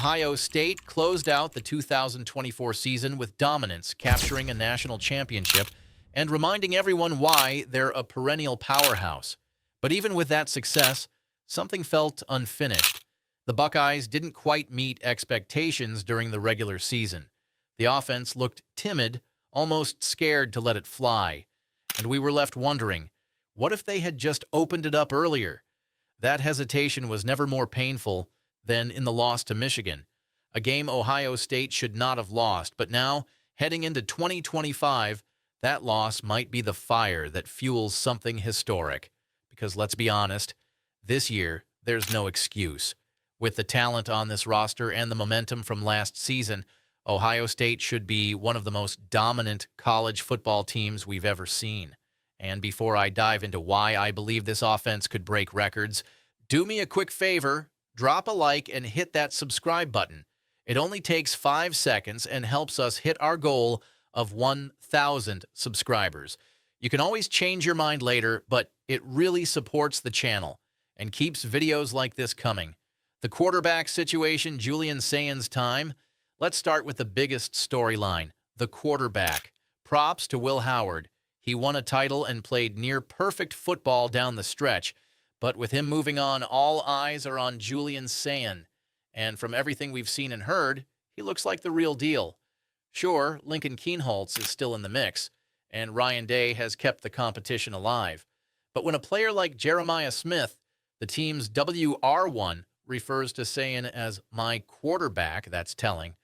Ohio State closed out the 2024 season with dominance, capturing a national championship and reminding everyone why they're a perennial powerhouse. But even with that success, something felt unfinished. The Buckeyes didn't quite meet expectations during the regular season. The offense looked timid, almost scared to let it fly. And we were left wondering, what if they had just opened it up earlier? That hesitation was never more painful than in the loss to Michigan, a game Ohio State should not have lost. But now, heading into 2025, that loss might be the fire that fuels something historic. Because let's be honest, this year, there's no excuse. With the talent on this roster and the momentum from last season, Ohio State should be one of the most dominant college football teams we've ever seen. And before I dive into why I believe this offense could break records, do me a quick favor, drop a like and hit that subscribe button. It only takes 5 seconds and helps us hit our goal of 1,000 subscribers. You can always change your mind later, but it really supports the channel and keeps videos like this coming. The quarterback situation, Julian Sayin's time. Let's start with the biggest storyline, the quarterback. Props to Will Howard. He won a title and played near-perfect football down the stretch. But with him moving on, all eyes are on Julian Sayin. And from everything we've seen and heard, he looks like the real deal. Sure, Lincoln Kienholz is still in the mix, and Ryan Day has kept the competition alive. But when a player like Jeremiah Smith, the team's WR1, refers to Sayin as my quarterback, that's telling.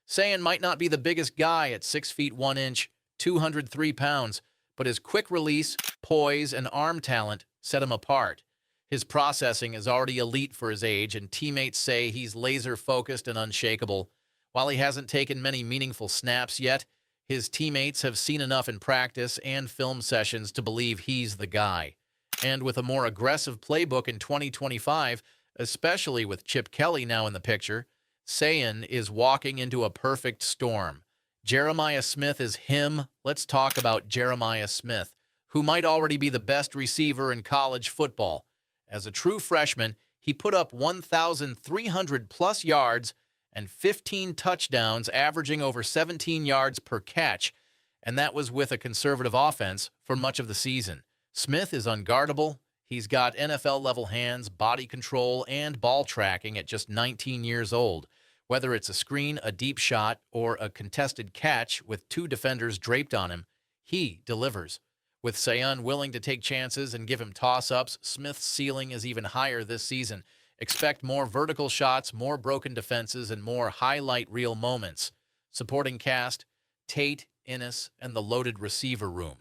Sayin might not be the biggest guy at 6 feet 1 inch, 203 pounds, but his quick release, poise, and arm talent set him apart. His processing is already elite for his age, and teammates say he's laser-focused and unshakable. While he hasn't taken many meaningful snaps yet, his teammates have seen enough in practice and film sessions to believe he's the guy. And with a more aggressive playbook in 2025, especially with Chip Kelly now in the picture, Sayin is walking into a perfect storm. Jeremiah Smith is him. Let's talk about Jeremiah Smith, who might already be the best receiver in college football. As a true freshman, he put up 1,300-plus yards and 15 touchdowns, averaging over 17 yards per catch, and that was with a conservative offense for much of the season. Smith is unguardable. He's got NFL-level hands, body control, and ball tracking at just 19 years old. Whether it's a screen, a deep shot, or a contested catch with 2 defenders draped on him, he delivers. With Sayin willing to take chances and give him toss-ups, Smith's ceiling is even higher this season. Expect more vertical shots, more broken defenses, and more highlight reel moments. Supporting cast, Tate, Innes, and the loaded receiver room.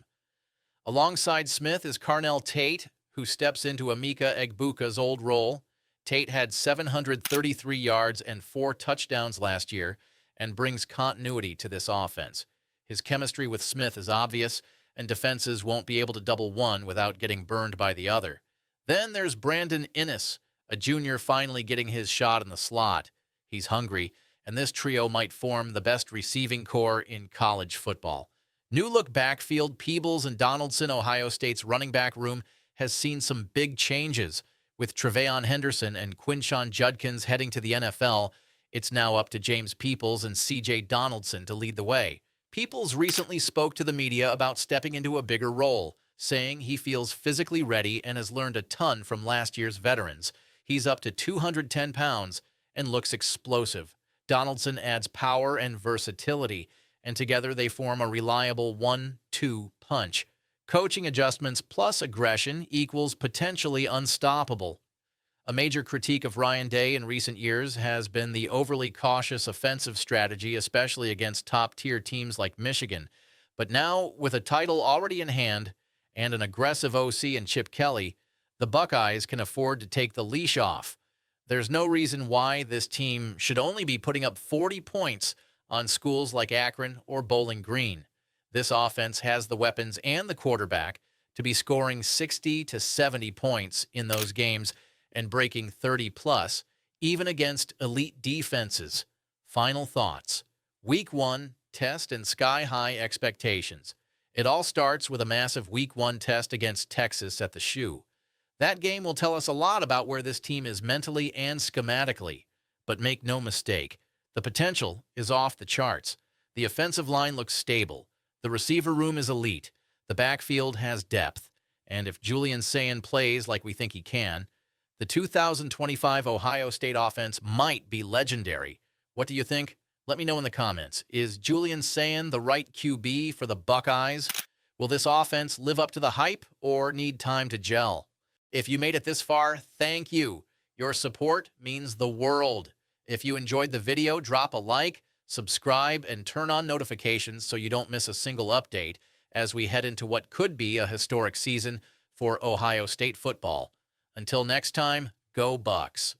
Alongside Smith is Carnell Tate, who steps into Emeka Egbuka's old role. Tate had 733 yards and 4 touchdowns last year and brings continuity to this offense. His chemistry with Smith is obvious, and defenses won't be able to double one without getting burned by the other. Then there's Brandon Innes, a junior finally getting his shot in the slot. He's hungry, and this trio might form the best receiving core in college football. New-look backfield, Peebles and Donaldson, Ohio State's running back room, has seen some big changes. With Tre'Veyon Henderson and Quinshon Judkins heading to the NFL, it's now up to James Peebles and C.J. Donaldson to lead the way. Peebles recently spoke to the media about stepping into a bigger role, saying he feels physically ready and has learned a ton from last year's veterans. He's up to 210 pounds and looks explosive. Donaldson adds power and versatility, and together they form a reliable 1-2 punch. Coaching adjustments plus aggression equals potentially unstoppable. A major critique of Ryan Day in recent years has been the overly cautious offensive strategy, especially against top-tier teams like Michigan. But now, with a title already in hand and an aggressive OC in Chip Kelly, the Buckeyes can afford to take the leash off. There's no reason why this team should only be putting up 40 points on schools like Akron or Bowling Green. This offense has the weapons and the quarterback to be scoring 60 to 70 points in those games and breaking 30-plus, even against elite defenses. Final thoughts. Week 1, test and sky-high expectations. It all starts with a massive Week 1 test against Texas at the Shoe. That game will tell us a lot about where this team is mentally and schematically. But make no mistake, the potential is off the charts. The offensive line looks stable. The receiver room is elite. The backfield has depth. And if Julian Sayin plays like we think he can, the 2025 Ohio State offense might be legendary. What do you think? Let me know in the comments. Is Julian Sayin the right QB for the Buckeyes? Will this offense live up to the hype or need time to gel? If you made it this far, thank you. Your support means the world. If you enjoyed the video, drop a like, subscribe, and turn on notifications so you don't miss a single update as we head into what could be a historic season for Ohio State football. Until next time, go Bucks.